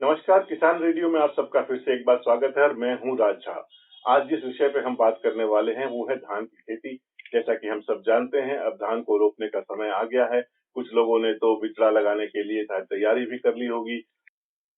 नमस्कार, किसान रेडियो में आप सबका फिर से एक बार स्वागत है और मैं हूं राज झा। आज जिस विषय पे हम बात करने वाले हैं वो है धान की खेती। जैसा कि हम सब जानते हैं, अब धान को रोपने का समय आ गया है। कुछ लोगों ने तो बिचड़ा लगाने के लिए शायद तैयारी भी कर ली होगी।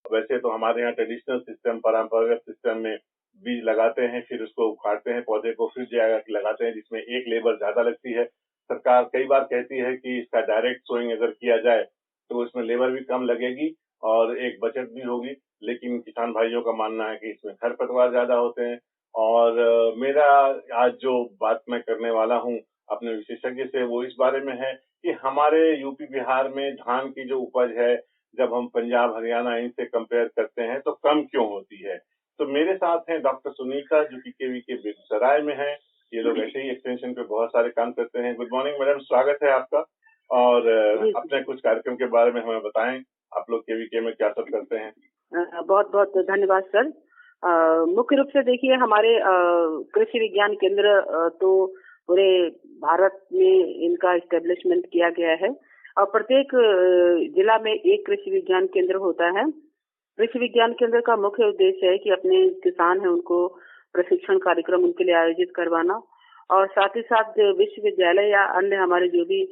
वैसे तो हमारे यहाँ ट्रेडिशनल सिस्टम, परंपरागत सिस्टम में बीज लगाते हैं, फिर उसको उखाड़ते हैं पौधे को, फिर जगह लगाते हैं, जिसमें एक लेबर ज्यादा लगती है। सरकार कई बार कहती है कि इसका डायरेक्ट सोइंग अगर किया जाए तो इसमें लेबर भी कम लगेगी और एक बचत भी होगी। लेकिन किसान भाइयों का मानना है कि इसमें खरपतवार ज्यादा होते हैं। और मेरा आज जो बात मैं करने वाला हूँ अपने विशेषज्ञ से, वो इस बारे में है कि हमारे यूपी बिहार में धान की जो उपज है, जब हम पंजाब हरियाणा इनसे कंपेयर करते हैं तो कम क्यों होती है। तो मेरे साथ हैं डॉक्टर सुनीता, जो कि केवी के बेगूसराय में है। ये लोग ऐसे ही एक्सटेंशन पे बहुत सारे काम करते हैं। गुड मॉर्निंग मैडम, स्वागत है आपका। और अपने कुछ कार्यक्रम के बारे में हमें बताएं, आप लोग केवीके में क्या सब करते हैं। बहुत बहुत धन्यवाद सर। मुख्य रूप से देखिए, हमारे कृषि विज्ञान केंद्र तो पूरे भारत में इनका इस्टेब्लिशमेंट किया गया है और प्रत्येक जिला में एक कृषि विज्ञान केंद्र होता है। कृषि विज्ञान केंद्र का मुख्य उद्देश्य है कि अपने किसान हैं उनको प्रशिक्षण कार्यक्रम उनके लिए आयोजित करवाना और साथ ही साथ विश्वविद्यालय या अन्य हमारे जो भी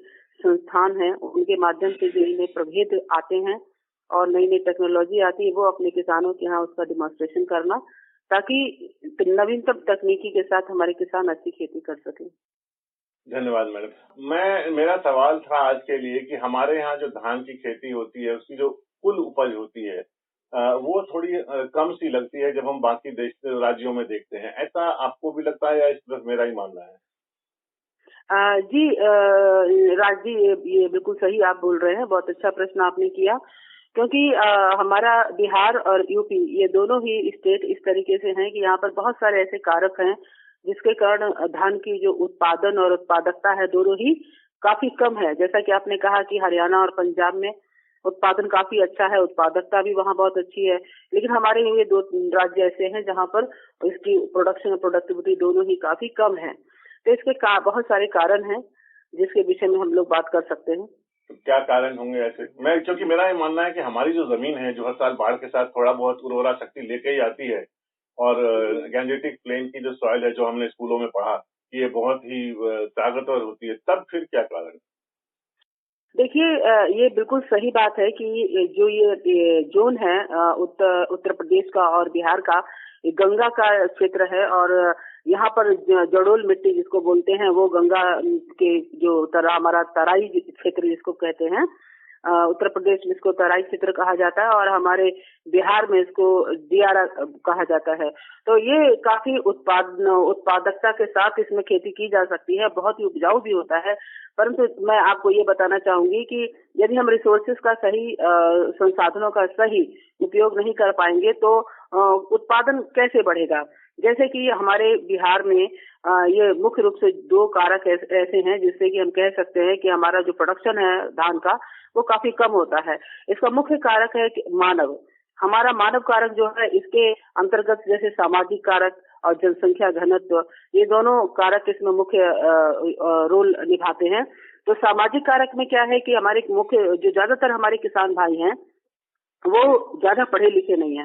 संस्थान हैं उनके माध्यम से जो इनमें प्रभेद आते हैं और नई नई टेक्नोलॉजी आती है, वो अपने किसानों के यहाँ उसका डिमॉन्स्ट्रेशन करना, ताकि नवीनतम तकनीकी के साथ हमारे किसान अच्छी खेती कर सकें। धन्यवाद मैडम। मेरा सवाल था आज के लिए कि हमारे यहाँ जो धान की खेती होती है उसकी जो कुल उपज होती है वो थोड़ी कम सी लगती है जब हम बाकी देश राज्यों में देखते हैं। ऐसा आपको भी लगता है या इस तरफ मेरा ही मानना है? जी राज जी, ये बिल्कुल सही आप बोल रहे हैं। बहुत अच्छा प्रश्न आपने किया, क्योंकि हमारा बिहार और यूपी ये दोनों ही स्टेट इस तरीके से हैं कि यहाँ पर बहुत सारे ऐसे कारक हैं जिसके कारण धान की जो उत्पादन और उत्पादकता है दोनों ही काफी कम है। जैसा कि आपने कहा कि हरियाणा और पंजाब में उत्पादन काफी अच्छा है, उत्पादकता भी वहाँ बहुत अच्छी है, लेकिन हमारे ये दो राज्य ऐसे हैं जहाँ पर इसकी प्रोडक्शन और प्रोडक्टिविटी दोनों ही काफी कम है। तो इसके बहुत सारे कारण हैं जिसके विषय में हम लोग बात कर सकते हैं। तो क्या कारण होंगे ऐसे? क्योंकि मेरा ये मानना है कि हमारी जो जमीन है, जो हर साल बाढ़ के साथ थोड़ा बहुत उर्वरा शक्ति लेके ही आती है, और गैंजेटिक प्लेन की जो सॉइल है, जो हमने स्कूलों में पढ़ा, ये बहुत ही ताकतवर होती है, तब फिर क्या कारण? देखिए, ये बिल्कुल सही बात है कि जो ये जोन है उत्तर प्रदेश का और बिहार का, ये गंगा का क्षेत्र है और यहाँ पर जड़ोल मिट्टी जिसको बोलते हैं, वो गंगा के जो हमारा तराई क्षेत्र जिसको कहते हैं, उत्तर प्रदेश में इसको तराई क्षेत्र कहा जाता है और हमारे बिहार में इसको दियारा कहा जाता है। तो ये काफी उत्पादकता के साथ इसमें खेती की जा सकती है, बहुत ही उपजाऊ भी होता है। परंतु मैं आपको ये बताना चाहूंगी कि यदि हम रिसोर्सेज का सही संसाधनों का सही उपयोग नहीं कर पाएंगे तो उत्पादन कैसे बढ़ेगा। जैसे कि हमारे बिहार में ये मुख्य रूप से दो कारक ऐसे हैं जिससे कि हम कह सकते हैं कि हमारा जो प्रोडक्शन है धान का वो काफी कम होता है। इसका मुख्य कारक है मानव। हमारा मानव कारक जो है, इसके अंतर्गत जैसे सामाजिक कारक और जनसंख्या घनत्व, ये दोनों कारक इसमें मुख्य रोल निभाते हैं। तो सामाजिक कारक में क्या है कि हमारे मुख्य जो ज्यादातर हमारे किसान भाई हैं वो ज्यादा पढ़े लिखे नहीं है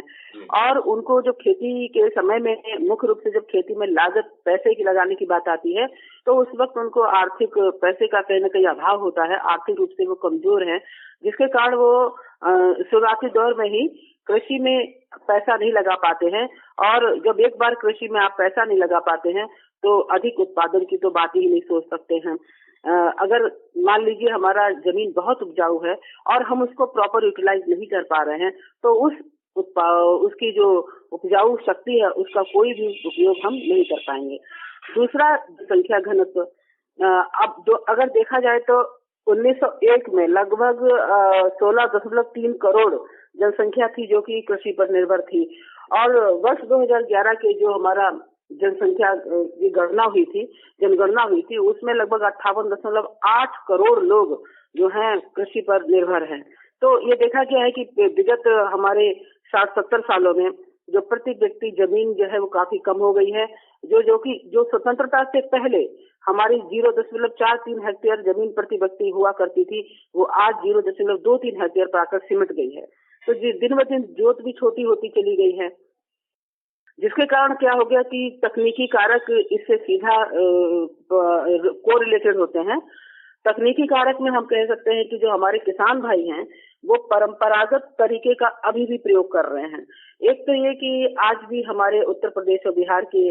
और उनको जो खेती के समय में मुख्य रूप से जब खेती में लागत पैसे की लगाने की बात आती है तो उस वक्त उनको आर्थिक पैसे का कहीं न कहीं अभाव होता है, आर्थिक रूप से वो कमजोर है, जिसके कारण वो शुरुआती दौर में ही कृषि में पैसा नहीं लगा पाते हैं। और जब एक बार कृषि में आप पैसा नहीं लगा पाते हैं तो अधिक उत्पादन की तो बात ही नहीं सोच सकते हैं। अगर मान लीजिए हमारा जमीन बहुत उपजाऊ है और हम उसको प्रॉपर यूटिलाइज नहीं कर पा रहे हैं तो उसकी जो उपजाऊ शक्ति है उसका कोई भी उपयोग हम नहीं कर पाएंगे। दूसरा, संख्या घनत्व। अगर देखा जाए तो 1901 में लगभग 16.3 करोड़ जनसंख्या थी जो कि कृषि पर निर्भर थी और वर्ष 2011 के जो हमारा जनसंख्या की जनगणना हुई थी उसमें लगभग 58.8 करोड़ लोग जो हैं कृषि पर निर्भर हैं। तो ये देखा गया है कि विगत हमारे 60-70 सालों में जो प्रति व्यक्ति जमीन जो है वो काफी कम हो गई है। जो स्वतंत्रता से पहले हमारी 0.43 हेक्टेयर जमीन प्रति व्यक्ति हुआ करती थी, वो आज 0.23 हेक्टेयर पर आकर सिमट गई है। तो दिन ब दिन जोत भी छोटी होती चली गई है, जिसके कारण क्या हो गया कि तकनीकी कारक इससे सीधा कोरिलेटेड होते हैं। तकनीकी कारक में हम कह सकते हैं कि जो हमारे किसान भाई हैं वो परंपरागत तरीके का अभी भी प्रयोग कर रहे हैं। एक तो ये कि आज भी हमारे उत्तर प्रदेश और बिहार के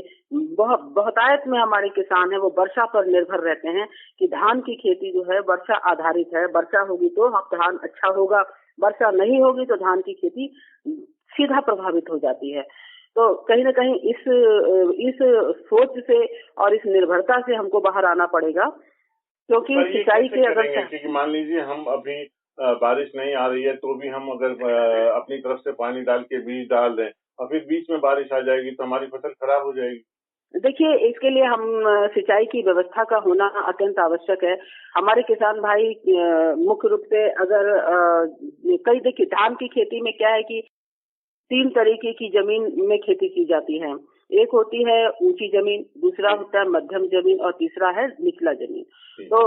बहुतायत में हमारे किसान हैं वो वर्षा पर निर्भर रहते हैं कि धान की खेती जो है वर्षा आधारित है। वर्षा होगी तो धान अच्छा होगा, वर्षा नहीं होगी तो धान की खेती सीधा प्रभावित हो जाती है। तो कहीं ना कहीं इस सोच से और इस निर्भरता से हमको बाहर आना पड़ेगा, क्योंकि सिंचाई के अगर मान लीजिए हम अभी बारिश नहीं आ रही है तो भी हम अगर अपनी तरफ से पानी डाल के बीज डाल दें और फिर बीच में बारिश आ जाएगी तो हमारी फसल खराब हो जाएगी। देखिए, इसके लिए हम सिंचाई की व्यवस्था का होना अत्यंत आवश्यक है। हमारे किसान भाई मुख्य रूप से अगर देखिए धान की खेती में क्या है कि 3 तरीके की जमीन में खेती की जाती है। एक होती है ऊंची जमीन, दूसरा होता है मध्यम जमीन और तीसरा है निचला जमीन। तो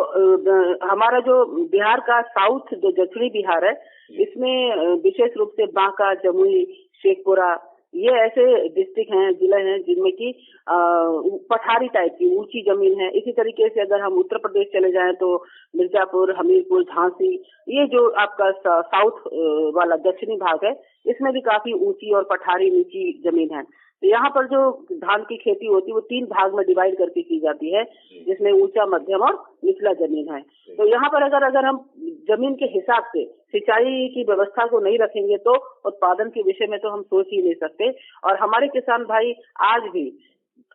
हमारा जो बिहार का साउथ जो दक्षिणी बिहार है, इसमें विशेष रूप से बांका, जमुई, शेखपुरा ये ऐसे डिस्ट्रिक्ट हैं, जिले हैं जिनमें की पठारी टाइप की ऊंची जमीन है। इसी तरीके से अगर हम उत्तर प्रदेश चले जाएं तो मिर्जापुर, हमीरपुर, झांसी, ये जो आपका साउथ वाला दक्षिणी भाग है, इसमें भी काफी ऊंची और पठारी नीची जमीन है। तो यहाँ पर जो धान की खेती होती है वो 3 भाग में डिवाइड करके की जाती है, जिसमें ऊंचा, मध्यम और निचला जमीन है। तो यहाँ पर अगर हम जमीन के हिसाब से सिंचाई की व्यवस्था को नहीं रखेंगे तो उत्पादन के विषय में तो हम सोच ही नहीं सकते। और हमारे किसान भाई आज भी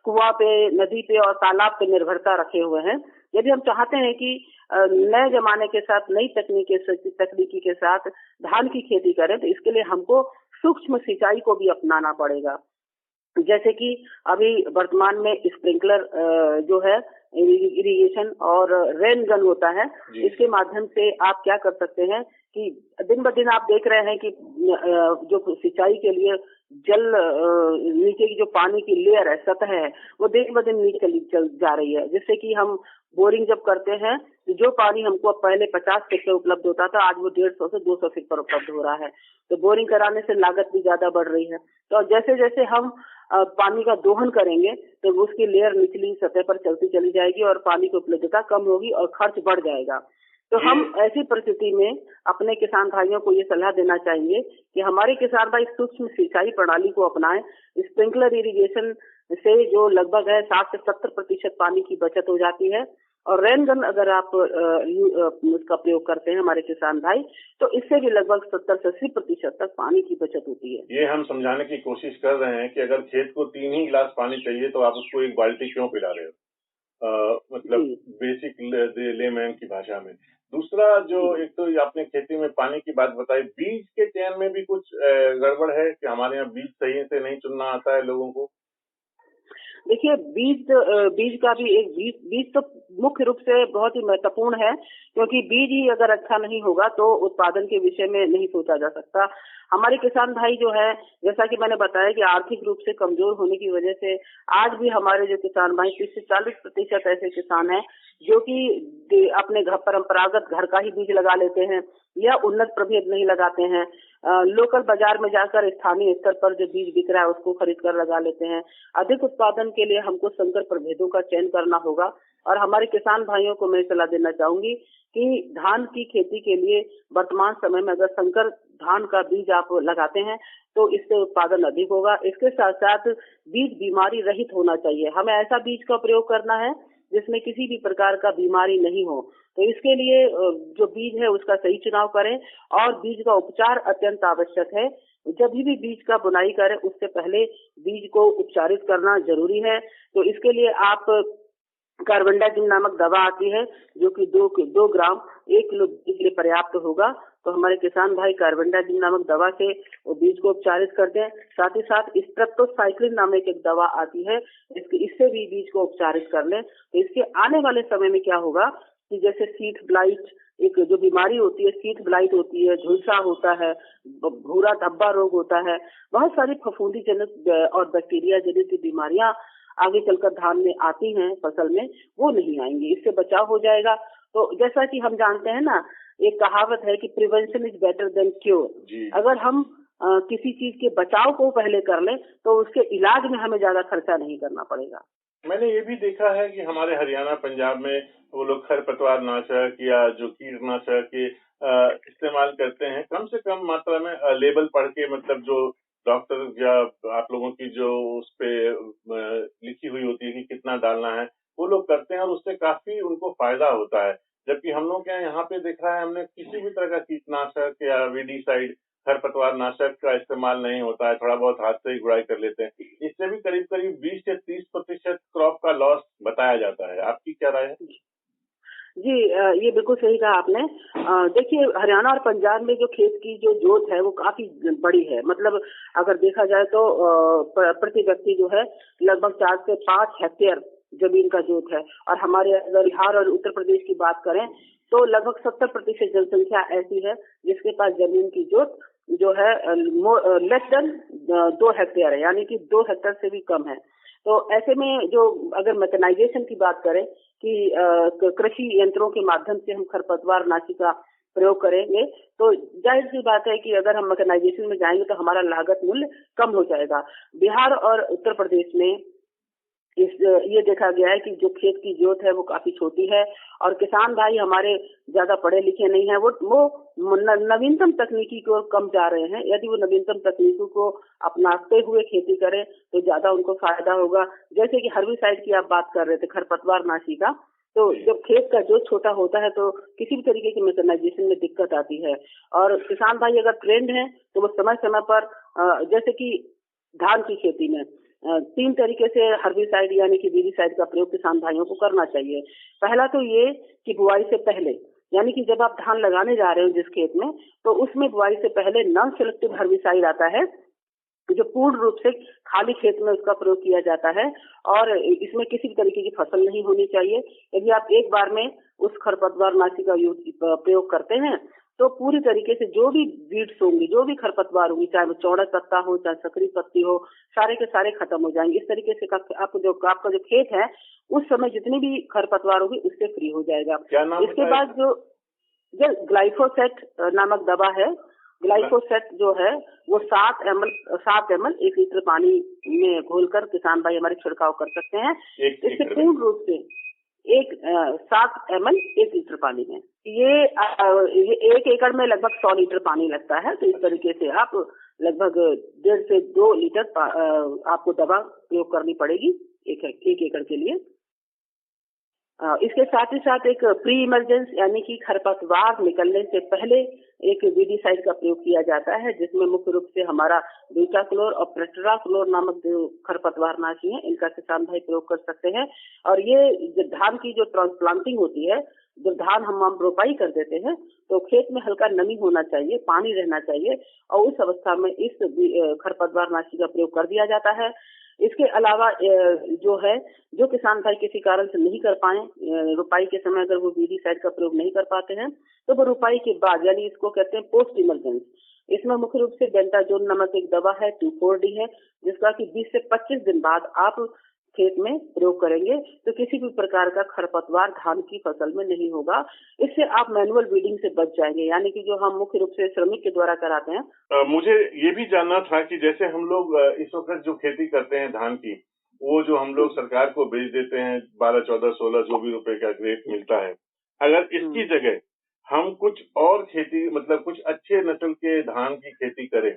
कुआं पे, नदी पे और तालाब पे निर्भरता रखे हुए हैं। यदि हम चाहते हैं कि नए जमाने के साथ, नई तकनीकी के साथ धान की खेती करें तो इसके लिए हमको सूक्ष्म सिंचाई को भी अपनाना पड़ेगा। जैसे कि अभी वर्तमान में स्प्रिंकलर जो है इरिगेशन और रेन गन होता है, इसके माध्यम से आप क्या कर सकते हैं कि दिन ब दिन आप देख रहे हैं कि जो सिंचाई के लिए जल नीचे की जो पानी की लेयर है, सतह है, वो दिन ब दिन नीचे चल जा रही है, जिससे कि हम बोरिंग जब करते हैं तो जो पानी हमको पहले 50 फीट पे उपलब्ध होता था, आज वो 150 से 200 फीट पर उपलब्ध हो रहा है। तो बोरिंग कराने से लागत भी ज्यादा बढ़ रही है। तो जैसे जैसे हम पानी का दोहन करेंगे तो उसकी लेयर निचली सतह पर चलती चली जाएगी और पानी की उपलब्धता कम होगी और खर्च बढ़ जाएगा। तो हम ऐसी परिस्थिति में अपने किसान भाइयों को ये सलाह देना चाहिए कि हमारे किसान भाई सूक्ष्म सिंचाई प्रणाली को अपनाएं। स्प्रिंकलर इरिगेशन से जो लगभग है 60 से 70% पानी की बचत हो जाती है। और रेन गन अगर आप उसका प्रयोग करते हैं हमारे किसान भाई, तो इससे भी लगभग 70 से 80% तक पानी की बचत होती है। ये हम समझाने की कोशिश कर रहे हैं कि अगर खेत को 3 ही गिलास पानी चाहिए तो आप उसको 1 बाल्टी क्यों पिला रहे हो, मतलब बेसिक लेमैन की भाषा में। दूसरा जो एक तो आपने खेती में पानी की बात बताई, बीज के चयन में भी कुछ गड़बड़ है कि हमारे यहाँ बीज सही से नहीं चुनना आता है लोगों को। देखिए, बीज का भी बीज तो मुख्य रूप से बहुत ही महत्वपूर्ण है, क्योंकि बीज ही अगर अच्छा नहीं होगा तो उत्पादन के विषय में नहीं सोचा जा सकता। हमारे किसान भाई जो है, जैसा कि मैंने बताया कि आर्थिक रूप से कमजोर होने की वजह से आज भी हमारे जो किसान भाई 30 से 40% ऐसे किसान हैं जो कि अपने परंपरागत घर का ही बीज लगा लेते हैं या उन्नत प्रभेद नहीं लगाते हैं। लोकल बाजार में जाकर स्थानीय स्तर पर जो बीज बिक रहा है उसको खरीद कर लगा लेते हैं। अधिक उत्पादन के लिए हमको संकर प्रभेदों का चयन करना होगा। और हमारे किसान भाइयों को मैं सलाह देना चाहूंगी कि धान की खेती के लिए वर्तमान समय में अगर संकर धान का बीज आप लगाते हैं तो इससे उत्पादन अधिक होगा। इसके साथ साथ बीज बीमारी रहित होना चाहिए। हमें ऐसा बीज का प्रयोग करना है जिसमें किसी भी प्रकार का बीमारी नहीं हो। तो इसके लिए जो बीज है उसका सही चुनाव करें और बीज का उपचार अत्यंत आवश्यक है। जब भी बीज का बुनाई करें उससे पहले बीज को उपचारित करना जरूरी है। तो इसके लिए आप कार्बेंडाजिम नामक दवा आती है जो कि 2 ग्राम 1 किलो बीज के लिए पर्याप्त होगा। तो हमारे किसान भाई कार्बेंडाजिम नामक दवा से वो बीज को उपचारित कर दें। साथ ही साथ स्ट्रेप्टोसाइक्लिन नामक एक दवा आती है, इससे भी बीज को उपचारित कर लें। तो इसके आने वाले समय में क्या होगा कि जैसे सीड ब्लाइट एक जो बीमारी होती है, सीड ब्लाइट होती है, झुलसा होता है, भूरा धब्बा रोग होता है, बहुत सारी फफूंदी जनित और बैक्टीरिया जनित बीमारियां आगे चलकर धान में आती हैं, फसल में, वो नहीं आएंगी। इससे बचाव हो जाएगा। तो जैसा कि हम जानते हैं ना, एक कहावत है कि prevention is better than cure. अगर हम किसी चीज के बचाव को पहले कर लें तो उसके इलाज में हमें ज्यादा खर्चा नहीं करना पड़ेगा। मैंने ये भी देखा है कि हमारे हरियाणा पंजाब में वो लोग खरपतवार नाशक या जो कीटनाशक के इस्तेमाल करते हैं, कम से कम मात्रा में लेबल पढ़ के, मतलब जो डॉक्टर या आप लोगों की जो उस पे लिखी हुई होती है कि कितना डालना है, वो लोग करते हैं और उससे काफी उनको फायदा होता है। जबकि हम लोग के यहाँ पे देखा है हमने, किसी भी तरह का कीटनाशक या वीडीसाइड खरपतवार नाशक का इस्तेमाल नहीं होता है, थोड़ा बहुत हाथ से ही गुड़ाई कर लेते हैं। इससे भी करीब करीब 20 से 30% क्रॉप का लॉस बताया जाता है। आपकी क्या राय है? जी, ये बिल्कुल सही कहा आपने। देखिए, हरियाणा और पंजाब में जो खेत की जो जोत है वो काफी बड़ी है। मतलब अगर देखा जाए तो प्रति व्यक्ति जो है लगभग 4 से 5 हेक्टेयर जमीन का जोत है। और हमारे अगर बिहार और उत्तर प्रदेश की बात करें तो लगभग 70% जनसंख्या ऐसी है जिसके पास जमीन की जोत जो है लेस देन 2 हेक्टेयर है, यानी कि 2 हेक्टेयर से भी कम है। तो ऐसे में जो अगर मैकेनाइजेशन की बात करें कि कृषि यंत्रों के माध्यम से हम खरपतवार नाशी का प्रयोग करेंगे तो जाहिर सी बात है कि अगर हम मैकेनाइजेशन में जाएंगे तो हमारा लागत मूल्य कम हो जाएगा। बिहार और उत्तर प्रदेश में ये देखा गया है कि जो खेत की जोत है वो काफी छोटी है और किसान भाई हमारे ज्यादा पढ़े लिखे नहीं है, वो नवीनतम तकनीकी को कम जा रहे हैं। यदि वो नवीनतम तकनीकों को अपनाते हुए खेती करें तो ज्यादा उनको फायदा होगा। जैसे कि हर्बिसाइड की आप बात कर रहे थे, खरपतवार नाशी का, तो जब खेत का जोत छोटा होता है तो किसी भी तरीके की मैकेनाइजेशन में दिक्कत आती है। और किसान भाई अगर ट्रेंड है तो वो समय समय पर जैसे कि धान की खेती में 3 तरीके से हर्बिसाइड यानी कि वीडीसाइड का प्रयोग किसान भाइयों को करना चाहिए। पहला तो ये कि बुआई से पहले, यानी कि जब आप धान लगाने जा रहे हो जिस खेत में, तो उसमें बुआई से पहले नॉन सेलेक्टिव हर्बिसाइड आता है जो पूर्ण रूप से खाली खेत में उसका प्रयोग किया जाता है और इसमें किसी भी तरीके की फसल नहीं होनी चाहिए। यदि आप एक बार में उस खरपतवार नाशी का प्रयोग करते हैं तो पूरी तरीके से जो भी वीड्स होंगी, जो भी खरपतवार होगी, चाहे वो चौड़ा पत्ता हो चाहे सकरी पत्ती हो, सारे के सारे खत्म हो जाएंगे। इस तरीके से आपका जो खेत है उस समय जितनी भी खरपतवार होगी उससे फ्री हो जाएगा। इसके बाद जो ग्लाइफोसेट नामक दवा है, ग्लाइफोसेट जो है वो 7 ml 1 लीटर पानी में घोलकर किसान भाई हमारे छिड़काव कर सकते हैं। इससे पूर्ण रूप से 7 ml 1 लीटर पानी में, ये 1 एकड़ में लगभग 100 लीटर पानी लगता है। तो इस तरीके से आप लगभग 1.5 से 2 लीटर आपको दवा प्रयोग करनी पड़ेगी एक एकड़ के लिए। इसके साथ ही साथ एक प्री इमरजेंस यानी कि खरपतवार निकलने से पहले एक वीडीसाइड का प्रयोग किया जाता है, जिसमें मुख्य रूप से हमारा बीटाक्लोर और प्रेट्राक्लोर नामक जो खरपतवार नाशी है इनका किसान भाई प्रयोग कर सकते हैं। और ये धान की जो ट्रांसप्लांटिंग होती है, जब धान हम रोपाई कर देते हैं तो खेत में हल्का नमी होना चाहिए, पानी रहना चाहिए और उस अवस्था में इस खरपतवार नाशी का प्रयोग कर दिया जाता है। इसके अलावा जो किसान भाई किसी कारण से नहीं कर पाए, रुपाई के समय अगर वो वीडीसाइड का प्रयोग नहीं कर पाते हैं तो वो रुपाई के बाद, यानी इसको कहते हैं पोस्ट इमरजेंस, इसमें मुख्य रूप से बेंटाजोन नामक एक दवा है 2,4-D है, जिसका कि 20 से 25 दिन बाद आप खेत में प्रयोग करेंगे तो किसी भी प्रकार का खरपतवार धान की फसल में नहीं होगा। इससे आप मैनुअल वीडिंग से बच जाएंगे, यानी कि जो हम मुख्य रूप से श्रमिक के द्वारा कराते हैं। मुझे ये भी जानना था कि जैसे हम लोग इस वक्त जो खेती करते हैं धान की, वो जो हम लोग सरकार को बेच देते हैं 12, 14, 16 जो भी रुपए का रेट मिलता है, अगर इसकी जगह हम कुछ और खेती, मतलब कुछ अच्छे नस्ल के धान की खेती करें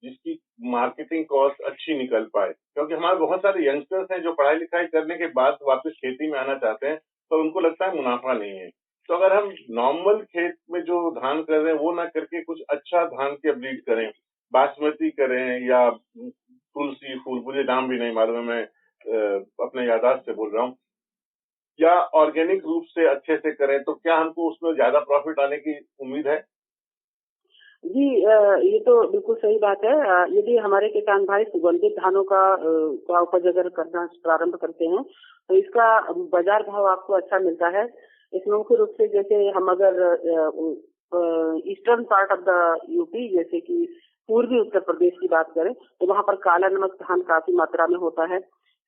जिसकी मार्केटिंग कॉस्ट अच्छी निकल पाए, क्योंकि हमारे बहुत सारे यंगस्टर्स हैं जो पढ़ाई लिखाई करने के बाद वापस खेती में आना चाहते हैं तो उनको लगता है मुनाफा नहीं है। तो अगर हम नॉर्मल खेत में जो धान कर रहे हैं वो ना करके कुछ अच्छा धान के ब्रीड करें, बासमती करें या तुलसी फूल, मुझे नाम भी नहीं मालूम है, मैं अपने याददाश्त से बोल रहा हूँ, या ऑर्गेनिक रूप से अच्छे से करें तो क्या हमको उसमें ज्यादा प्रॉफिट आने की उम्मीद है? जी, ये तो बिल्कुल सही बात है। यदि हमारे किसान भाई सुगंधित धानों का उपज अगर करना प्रारंभ करते हैं तो इसका बाजार भाव आपको अच्छा मिलता है। इसमें मुख्य रूप से जैसे हम अगर eastern part of the UP, जैसे कि पूर्वी उत्तर प्रदेश की बात करें तो वहाँ पर काला नमक धान काफी मात्रा में होता है।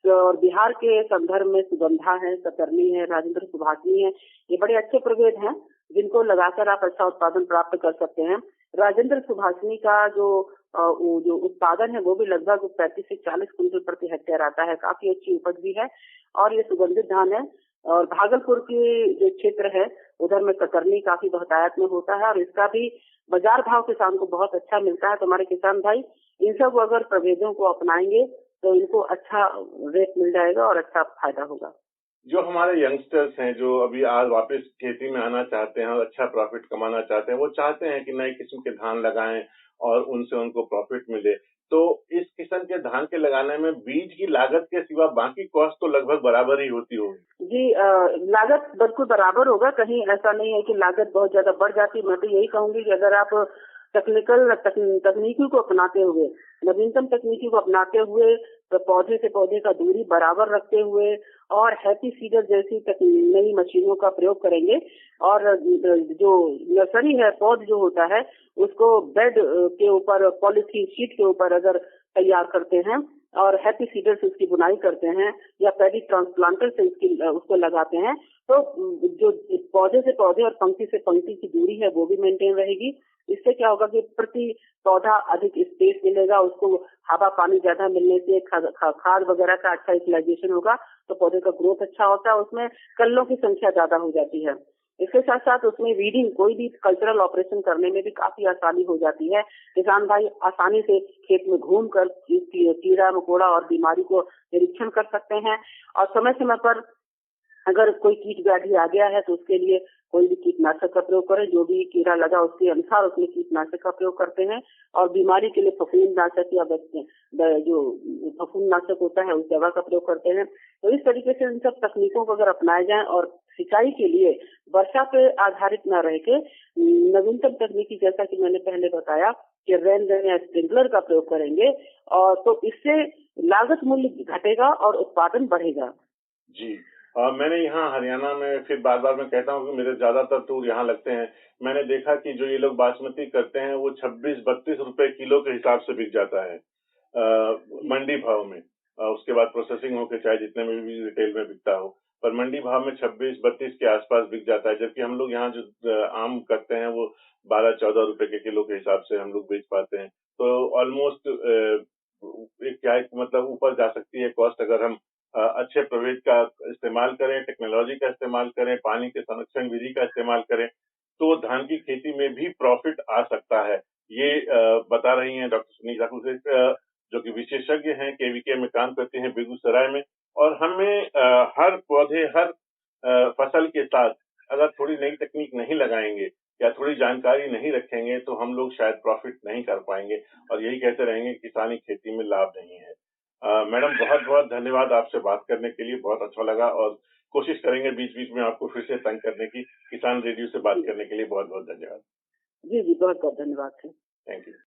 और बिहार के संदर्भ में सुगंधा है, कतरनी है, राजेंद्र सुभाषनी है। ये बड़े अच्छे प्रभेद हैं जिनको लगाकर आप अच्छा उत्पादन प्राप्त कर सकते हैं। राजेंद्र सुभाषनी का वो जो उत्पादन है वो भी लगभग 35 से 40 कुंटल प्रति हेक्टेयर आता है। काफी अच्छी उपज भी है और ये सुगंधित धान है। और भागलपुर की जो क्षेत्र है उधर में कतरनी काफी बहुतायत में होता है और इसका भी बाजार भाव किसान को बहुत अच्छा मिलता है। तो हमारे किसान भाई इन सब अगर प्रभेदों को अपनाएंगे तो इनको अच्छा रेट मिल जाएगा और अच्छा फायदा होगा। जो हमारे यंगस्टर्स हैं जो अभी आज वापस खेती में आना चाहते हैं और अच्छा प्रॉफिट कमाना चाहते हैं, वो चाहते हैं कि नई किस्म के धान लगाएं और उनसे उनको प्रॉफिट मिले। तो इस किस्म के धान के लगाने में बीज की लागत के सिवा बाकी कॉस्ट तो लगभग बराबर ही होती होगी। जी, लागत बिल्कुल बराबर होगा। कहीं ऐसा नहीं है कि लागत बहुत ज्यादा बढ़ जाती। मैं तो यही कहूंगी कि अगर आप तकनीकी को अपनाते हुए, नवीनतम तकनीकी को अपनाते हुए, तो पौधे से पौधे का दूरी बराबर रखते हुए और हैप्पी सीडर जैसी नई मशीनों का प्रयोग करेंगे और जो नर्सरी है, पौध जो होता है उसको बेड के ऊपर पॉलीथीन शीट के ऊपर अगर तैयार करते हैं और हैप्पी सीडर से उसकी बुनाई करते हैं या पैडी ट्रांसप्लांटर से उसको लगाते हैं तो जो पौधे से पौधे और पंक्ति से पंक्ति की दूरी है वो भी मेंटेन रहेगी। इससे क्या होगा कि प्रति पौधा अधिक स्पेस मिलेगा, उसको हवा पानी ज्यादा मिलने से खाद वगैरह का अच्छा यूटिलाइजेशन होगा तो पौधे का ग्रोथ अच्छा होता है। उसमें कल्लों की संख्या ज्यादा हो जाती है। इसके साथ साथ उसमें वीडिंग, कोई भी कल्चरल ऑपरेशन करने में भी काफी आसानी हो जाती है। किसान भाई आसानी से खेत में घूमकर कीड़ा मकोड़ा और बीमारी को निरीक्षण कर सकते हैं और समय समय पर अगर कोई कीट व्याधि आ गया है तो उसके लिए कोई भी कीटनाशक का प्रयोग करें। जो भी कीड़ा लगा उसके अनुसार उसमें कीटनाशक का प्रयोग करते हैं और बीमारी के लिए फफूंदनाशक या जो फफूंदनाशक होता है उस दवा का प्रयोग करते हैं। तो इस तरीके से इन सब तकनीकों को अगर अपनाए जाए और सिंचाई के लिए वर्षा पे आधारित न रह के नवीनतम तकनीकी, जैसा कि मैंने पहले बताया कि रेन या स्प्रिंकलर का प्रयोग करेंगे और तो इससे लागत मूल्य घटेगा और उत्पादन बढ़ेगा। जी, मैंने यहाँ हरियाणा में फिर बार-बार मैं कहता हूँ कि मेरे ज्यादातर टूर यहाँ लगते हैं। मैंने देखा कि जो ये लोग बासमती करते हैं वो 26-32 रुपए किलो के हिसाब से बिक जाता है मंडी भाव में। उसके बाद प्रोसेसिंग होके चाहे जितने में भी रिटेल में बिकता हो, पर मंडी भाव में 26-32 के आसपास बिक जाता है। जबकि हम लोग यहाँ जो आम करते हैं वो 12-14 रुपए के किलो के हिसाब से हम लोग बेच पाते हैं। तो ऑलमोस्ट क्या है मतलब ऊपर जा सकती है कॉस्ट अगर हम अच्छे प्रभेद का इस्तेमाल करें, टेक्नोलॉजी का इस्तेमाल करें, पानी के संरक्षण विधि का इस्तेमाल करें, तो धान की खेती में भी प्रॉफिट आ सकता है। ये बता रही हैं डॉक्टर सुनीता कुलश्रेष्ठ, जो कि विशेषज्ञ हैं, केवीके में काम करते हैं बेगूसराय में। और हमें हर पौधे, हर फसल के साथ अगर थोड़ी नई तकनीक नहीं लगाएंगे या थोड़ी जानकारी नहीं रखेंगे तो हम लोग शायद प्रॉफिट नहीं कर पाएंगे और यही कहते रहेंगे किसानी खेती में लाभ नहीं है। मैडम बहुत-बहुत धन्यवाद आपसे बात करने के लिए, बहुत अच्छा लगा और कोशिश करेंगे बीच-बीच में आपको फिर से तंग करने की। किसान रेडियो से बात करने के लिए बहुत-बहुत धन्यवाद। जी, बहुत बहुत धन्यवाद। Thank you.